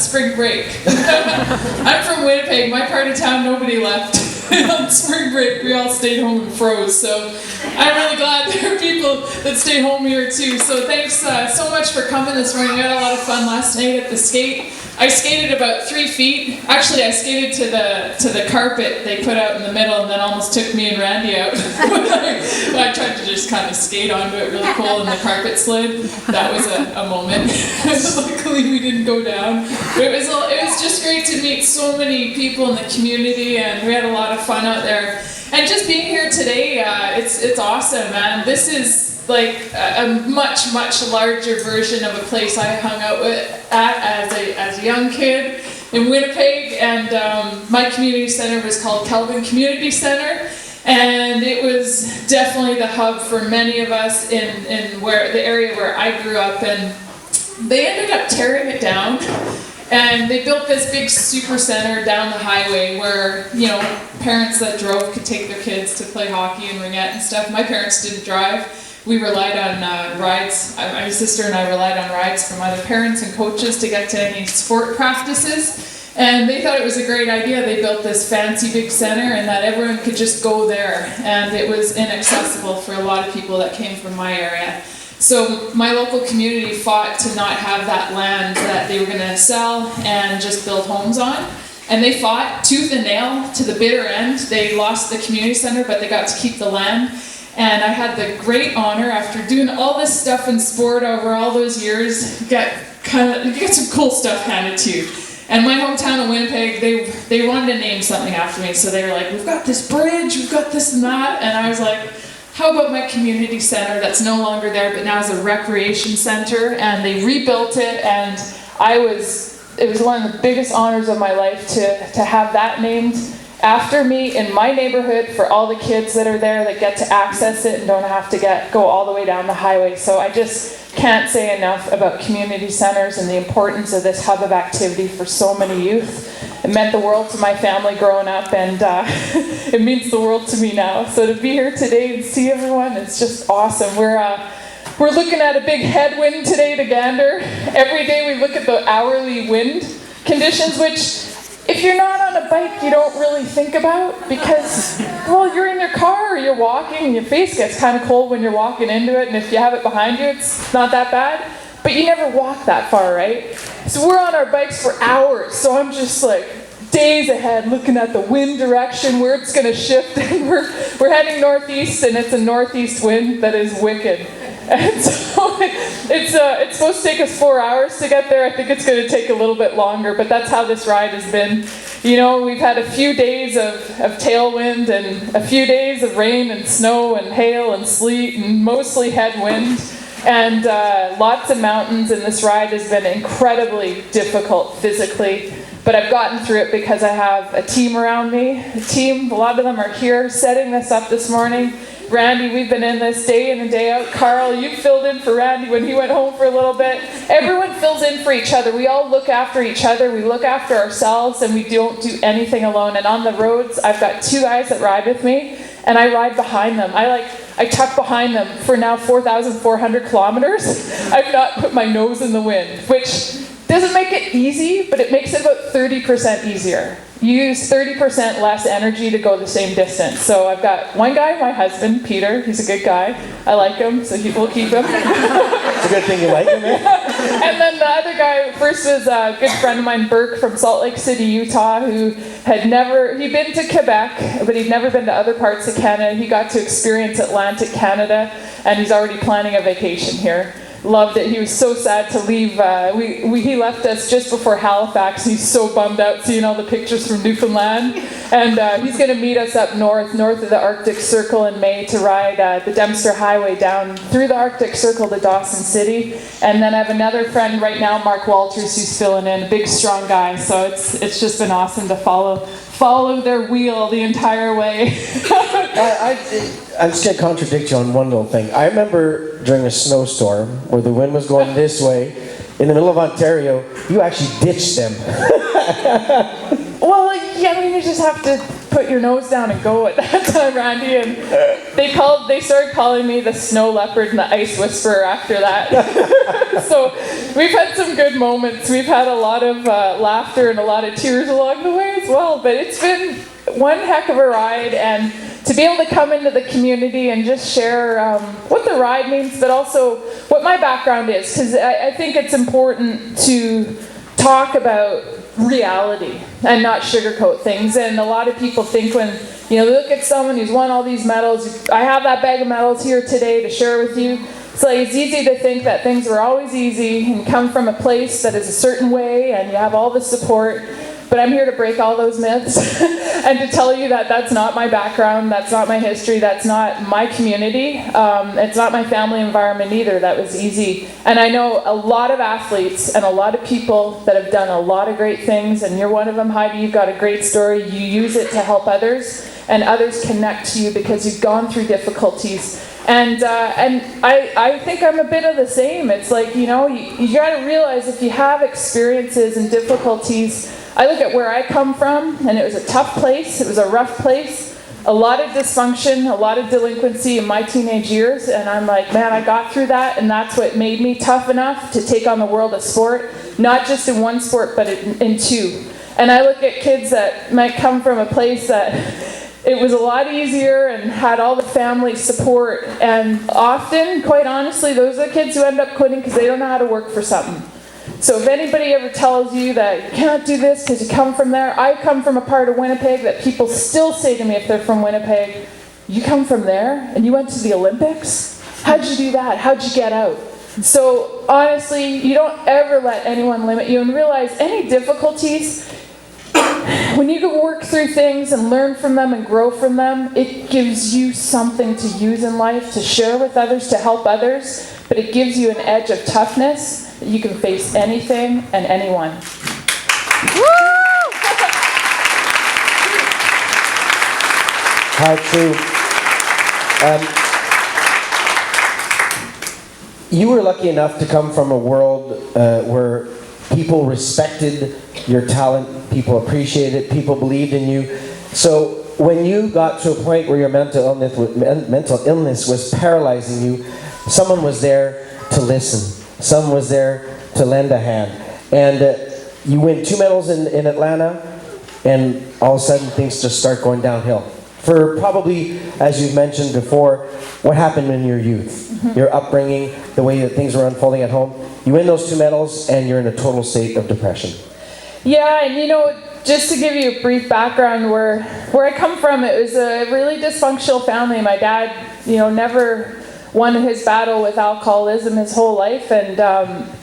spring break. I'm from Winnipeg. My part of town, nobody left. On spring break, we all stayed home and froze. So I'm really glad there are people that stay home here too. So thanks so much for coming this morning. We had a lot of fun last night at the skate. I skated about 3 feet. Actually, I skated to the carpet they put out in the middle, and then almost took me and Randy out. I tried to just kind of skate onto it really cool, and the carpet slid. That was a moment. Luckily, we didn't go down. But it was just great to meet so many people in the community, and we had a lot of fun out there. And just being here today, it's awesome, man. This is like a much larger version of a place I hung out as a young kid in Winnipeg, and my community center was called Kelvin Community Center, and it was definitely the hub for many of us in where the area where I grew up. And they ended up tearing it down, and they built this big super center down the highway where, you know, parents that drove could take their kids to play hockey and ringette and stuff. My parents didn't drive. We relied on rides. My sister and I relied on rides from other parents and coaches to get to any sport practices. And they thought it was a great idea. They built this fancy big center and that everyone could just go there. And it was inaccessible for a lot of people that came from my area. So my local community fought to not have that land that they were going to sell and just build homes on. And they fought tooth and nail to the bitter end. They lost the community center, but they got to keep the land. And I had the great honor, after doing all this stuff in sport over all those years, get some cool stuff handed to you. And my hometown of Winnipeg, they wanted to name something after me, so they were like, we've got this bridge, we've got this and that. And I was like, how about my community center that's no longer there, but now is a recreation center? And they rebuilt it, and it was one of the biggest honors of my life to have that named after me in my neighborhood, for all the kids that are there that get to access it and don't have to go all the way down the highway. So I just can't say enough about community centers and the importance of this hub of activity for so many youth. It meant the world to my family growing up, and it means the world to me now. So to be here today and see everyone, it's just awesome. We're looking at a big headwind today to Gander. Every day we look at the hourly wind conditions, which, if you're not on a bike, you don't really think about, because, well, you're in your car or you're walking and your face gets kind of cold when you're walking into it, and if you have it behind you, it's not that bad. But you never walk that far, right? So we're on our bikes for hours, so I'm just like days ahead looking at the wind direction, where it's going to shift, and we're heading northeast, and it's a northeast wind that is wicked. And so it's supposed to take us 4 hours to get there. I think it's going to take a little bit longer, but that's how this ride has been. You know, we've had a few days of tailwind and a few days of rain and snow and hail and sleet and mostly headwind and lots of mountains, and this ride has been incredibly difficult physically. But I've gotten through it because I have a team around me. A lot of them are here setting this up this morning. Randy, we've been in this day in and day out. Carl, you filled in for Randy when he went home for a little bit. Everyone fills in for each other. We all look after each other. We look after ourselves, and we don't do anything alone. And on the roads, I've got 2 guys that ride with me, and I ride behind them. I tuck behind them for now 4,400 kilometers. I've not put my nose in the wind, which doesn't make it easy, but it makes it about 30% easier. You use 30% less energy to go the same distance. So I've got one guy, my husband, Peter. He's a good guy. I like him, so we'll keep him. It's a good thing you like him, eh? And then the other guy, first was a good friend of mine, Burke, from Salt Lake City, Utah, who he'd been to Quebec, but he'd never been to other parts of Canada. He got to experience Atlantic Canada, and he's already planning a vacation here. Loved it. He was so sad to leave. He left us just before Halifax. He's so bummed out seeing all the pictures from Newfoundland. And he's going to meet us up north of the Arctic Circle in May to ride the Dempster Highway down through the Arctic Circle to Dawson City. And then I have another friend right now, Mark Walters, who's filling in, a big, strong guy. So it's just been awesome to follow their wheel the entire way. I'm just going to contradict you on one little thing. I remember during a snowstorm where the wind was going this way, in the middle of Ontario, you actually ditched them. Well, yeah, I mean, you just have to put your nose down and go at that time, Randy. And they started calling me the snow leopard and the ice whisperer after that. So we've had some good moments. We've had a lot of laughter and a lot of tears along the way as well. But it's been one heck of a ride, and to be able to come into the community and just share what the ride means, but also what my background is, because I think it's important to talk about reality and not sugarcoat things. And a lot of people think when they look at someone who's won all these medals, I have that bag of medals here today to share with you. It's like it's easy to think that things were always easy and come from a place that is a certain way and you have all the support. But I'm here to break all those myths and to tell you that that's not my background, that's not my history, that's not my community. It's not my family environment either that was easy. And I know a lot of athletes and a lot of people that have done a lot of great things, and you're one of them, Heidi. You've got a great story. You use it to help others, and others connect to you because you've gone through difficulties. And I think I'm a bit of the same. It's like, you got to realize if you have experiences and difficulties. I look at where I come from, and it was a tough place. It was a rough place. A lot of dysfunction, a lot of delinquency in my teenage years. And I'm like, man, I got through that, and that's what made me tough enough to take on the world of sport. Not just in one sport, but in two. And I look at kids that might come from a place that it was a lot easier and had all the family support. And often, quite honestly, those are the kids who end up quitting because they don't know how to work for something. So if anybody ever tells you that you cannot do this because you come from there, I come from a part of Winnipeg that people still say to me if they're from Winnipeg, you come from there and you went to the Olympics? How'd you do that? How'd you get out? So honestly, you don't ever let anyone limit you, and realize any difficulties, when you can work through things and learn from them and grow from them, it gives you something to use in life, to share with others, to help others, but it gives you an edge of toughness. You can face anything and anyone. How true. You were lucky enough to come from a world where people respected your talent, people appreciated it, people believed in you. So when you got to a point where your mental illness was paralyzing you, someone was there to listen. Someone was there to lend a hand. And you win 2 medals in Atlanta, and all of a sudden things just start going downhill. For probably, as you've mentioned before, what happened in your youth, your upbringing, the way that things were unfolding at home. You win those 2 medals, and you're in a total state of depression. Yeah, and just to give you a brief background, where I come from, it was a really dysfunctional family. My dad, never won his battle with alcoholism his whole life, and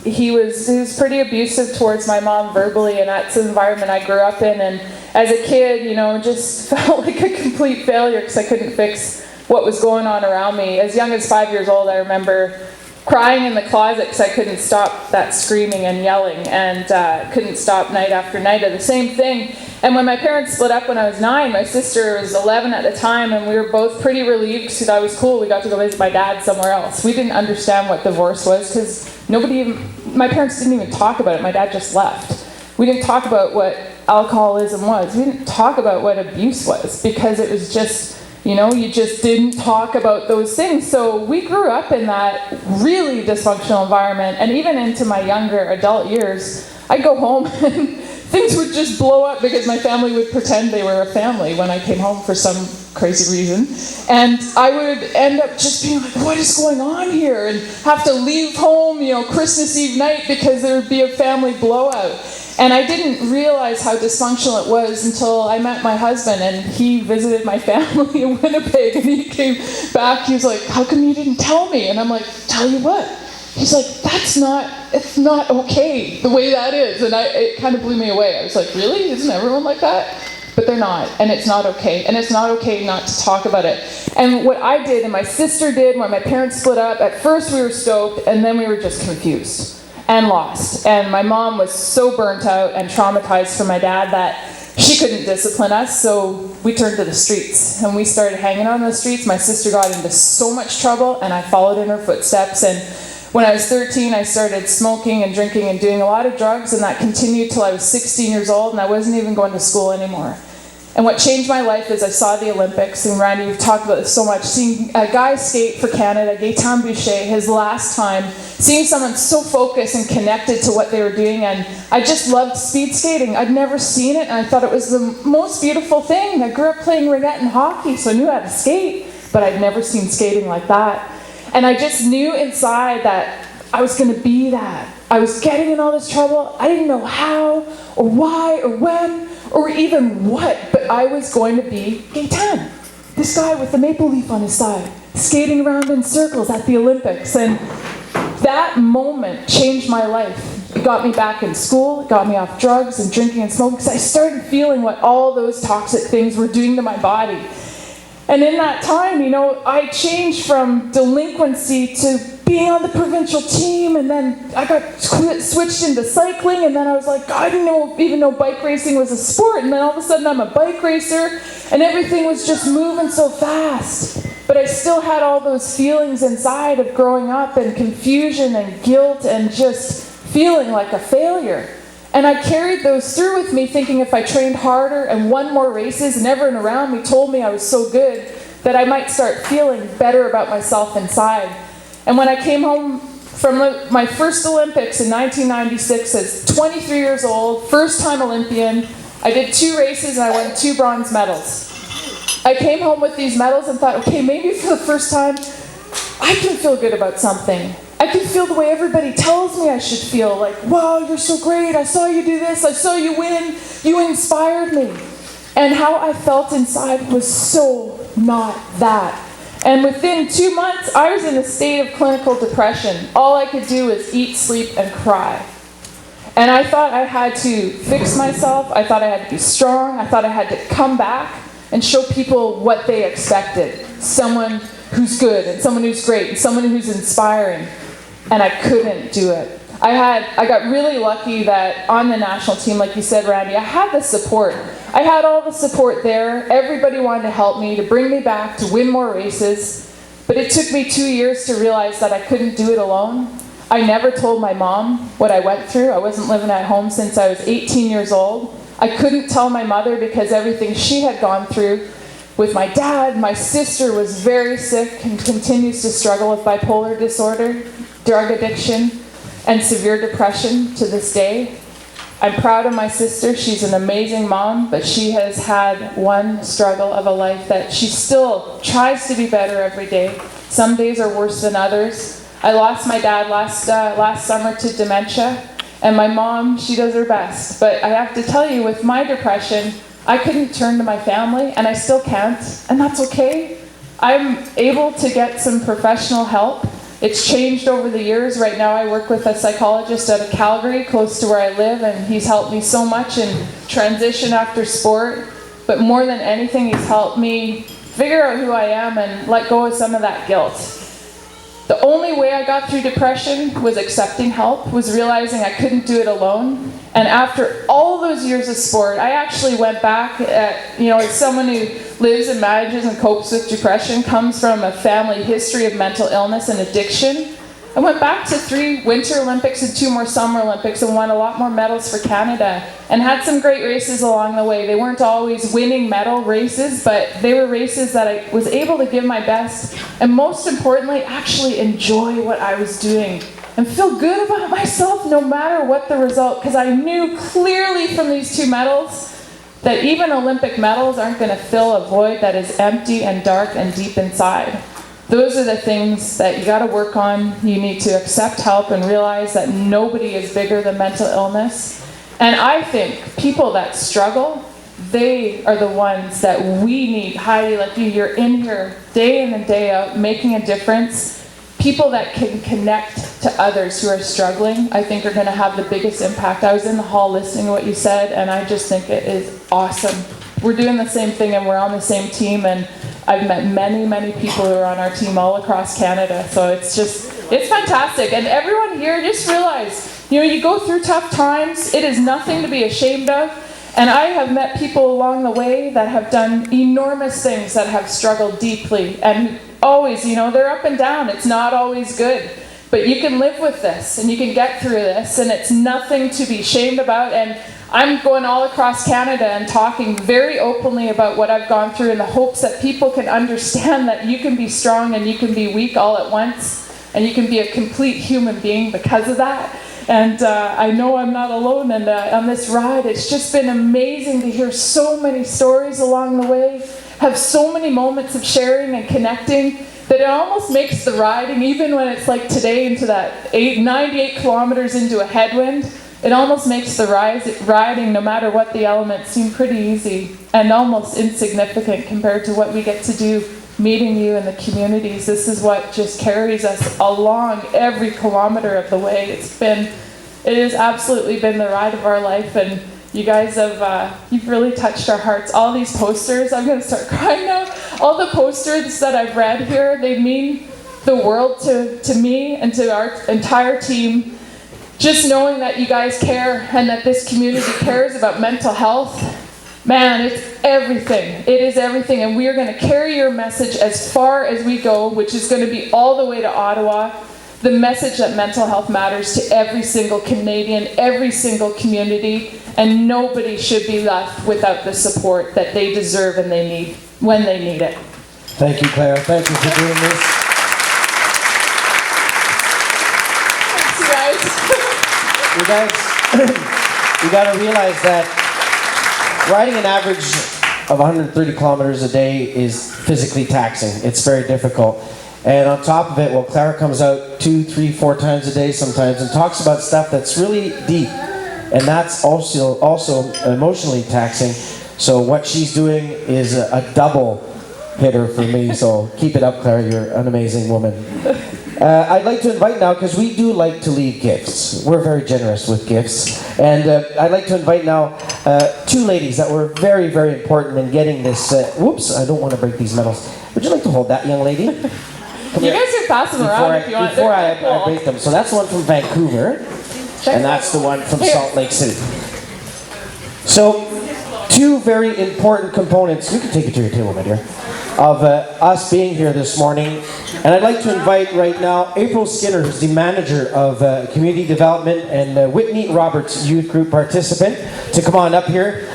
he was pretty abusive towards my mom verbally, and that's the environment I grew up in. And as a kid, just felt like a complete failure because I couldn't fix what was going on around me. As young as 5 years old, I remember crying in the closet because I couldn't stop that screaming and yelling, and couldn't stop night after night of the same thing. And when my parents split up when I was 9, my sister was 11 at the time, and we were both pretty relieved because that was cool. We got to go visit my dad somewhere else. We didn't understand what divorce was because my parents didn't even talk about it. My dad just left. We didn't talk about what alcoholism was. We didn't talk about what abuse was because it was just, you just didn't talk about those things. So we grew up in that really dysfunctional environment, and even into my younger adult years, I'd go home and things would just blow up because my family would pretend they were a family when I came home for some crazy reason. And I would end up just being like, what is going on here? And have to leave home, Christmas Eve night because there would be a family blowout. And I didn't realize how dysfunctional it was until I met my husband, and he visited my family in Winnipeg, and he came back. He was like, how come you didn't tell me? And I'm like, tell you what? He's like, it's not okay the way that is. And it kind of blew me away. I was like, really? Isn't everyone like that? But they're not, and it's not okay. And it's not okay not to talk about it. And what I did, and my sister did, when my parents split up, at first we were stoked, and then we were just confused and lost. And my mom was so burnt out and traumatized from my dad that she couldn't discipline us, so we turned to the streets. And we started hanging out on the streets. My sister got into so much trouble, and I followed in her footsteps. And when I was 13, I started smoking and drinking and doing a lot of drugs, and that continued till I was 16 years old, and I wasn't even going to school anymore. And what changed my life is I saw the Olympics, and Randy, you've talked about this so much, seeing a guy skate for Canada, Gaetan Boucher, his last time, seeing someone so focused and connected to what they were doing, and I just loved speed skating. I'd never seen it, and I thought it was the most beautiful thing. I grew up playing ringette and hockey, so I knew how to skate, but I'd never seen skating like that. And I just knew inside that I was going to be that. I was getting in all this trouble. I didn't know how, or why, or when, or even what, but I was going to be Gaetan, this guy with the maple leaf on his side, skating around in circles at the Olympics. And that moment changed my life. It got me back in school, it got me off drugs and drinking and smoking, because I started feeling what all those toxic things were doing to my body. And in that time, I changed from delinquency to being on the provincial team, and then I got switched into cycling, and then I was like, I didn't even know bike racing was a sport, and then all of a sudden I'm a bike racer, and everything was just moving so fast. But I still had all those feelings inside of growing up, and confusion and guilt, and just feeling like a failure. And I carried those through with me, thinking if I trained harder and won more races, and everyone around me told me I was so good, that I might start feeling better about myself inside. And when I came home from my first Olympics in 1996 as 23 years old, first-time Olympian, I did 2 races and I won 2 bronze medals. I came home with these medals and thought, okay, maybe for the first time, I can feel good about something. I can feel the way everybody tells me I should feel, like, wow, you're so great, I saw you do this, I saw you win, you inspired me. And how I felt inside was so not that. And within 2 months, I was in a state of clinical depression. All I could do was eat, sleep, and cry. And I thought I had to fix myself, I thought I had to be strong, I thought I had to come back and show people what they expected. Someone who's good, and someone who's great, and someone who's inspiring. And I couldn't do it. I got really lucky that on the national team, like you said, Randy, I had the support. I had all the support there. Everybody wanted to help me, to bring me back, to win more races. But it took me 2 years to realize that I couldn't do it alone. I never told my mom what I went through. I wasn't living at home since I was 18 years old. I couldn't tell my mother because everything she had gone through with my dad. My sister was very sick and continues to struggle with bipolar disorder, drug addiction, and severe depression to this day. I'm proud of my sister. She's an amazing mom, but she has had one struggle of a life that she still tries to be better every day. Some days are worse than others. I lost my dad last summer to dementia, and my mom, she does her best. But I have to tell you, with my depression, I couldn't turn to my family, and I still can't, and that's okay. I'm able to get some professional help. It's changed over the years. Right now I work with a psychologist out of Calgary, close to where I live, and he's helped me so much in transition after sport. But more than anything, he's helped me figure out who I am and let go of some of that guilt. The only way I got through depression was accepting help, was realizing I couldn't do it alone. And after all those years of sport, I actually went back, as someone who lives and manages and copes with depression, comes from a family history of mental illness and addiction. I went back to 3 Winter Olympics and 2 more Summer Olympics and won a lot more medals for Canada and had some great races along the way. They weren't always winning medal races, but they were races that I was able to give my best and, most importantly, actually enjoy what I was doing and feel good about myself no matter what the result, because I knew clearly from these 2 medals that even Olympic medals aren't going to fill a void that is empty and dark and deep inside. Those are the things that you got to work on. You need to accept help and realize that nobody is bigger than mental illness. And I think people that struggle, they are the ones that we need. Heidi, like you're in here day in and day out making a difference. People that can connect to others who are struggling, I think, are going to have the biggest impact. I was in the hall listening to what you said, and I just think it is awesome. We're doing the same thing, and we're on the same team, and I've met many, many people who are on our team all across Canada. So it's fantastic. And everyone here, just realize, you go through tough times. It is nothing to be ashamed of. And I have met people along the way that have done enormous things, that have struggled deeply. And always, they're up and down. It's not always good. But you can live with this, and you can get through this, and it's nothing to be ashamed about. And I'm going all across Canada and talking very openly about what I've gone through in the hopes that people can understand that you can be strong and you can be weak all at once, and you can be a complete human being because of that. And I know I'm not alone, and on this ride, it's just been amazing to hear so many stories along the way, have so many moments of sharing and connecting, that it almost makes the riding, even when it's like today into that 98 kilometers into a headwind, it almost makes the riding, no matter what the elements, seem pretty easy and almost insignificant compared to what we get to do meeting you in the communities. This is what just carries us along every kilometer of the way. It has absolutely been the ride of our life, and you guys have, you've really touched our hearts. All these posters, I'm going to start crying now. All the posters that I've read here, they mean the world to me and to our entire team. Just knowing that you guys care and that this community cares about mental health, man, it's everything. It is everything, and we are going to carry your message as far as we go, which is going to be all the way to Ottawa. The message that mental health matters to every single Canadian, every single community, and nobody should be left without the support that they deserve and they need when they need it. Thank you, Clara. Thank you for doing this. Thanks, you guys. You guys, you got to realize that riding an average of 130 kilometers a day is physically taxing. It's very difficult. And on top of it, well, Clara comes out 2, 3, 4 times a day sometimes and talks about stuff that's really deep. And that's also emotionally taxing. So what she's doing is a double hitter for me. So keep it up, Clara. You're an amazing woman. I'd like to invite now, because we do like to leave gifts. We're very generous with gifts. And I'd like to invite now 2 ladies that were very, very important in getting this. Whoops, I don't want to break these medals. Would you like to hold that, young lady? You guys can pass them around if you want. Before I break them. So that's the one from Vancouver. And that's the one from Salt Lake City. So, 2 very important components. You can take it to your table, my dear. Of us being here this morning. And I'd like to invite right now April Skinner, who's the manager of community development and Whitney Roberts, youth group participant, to come on up here.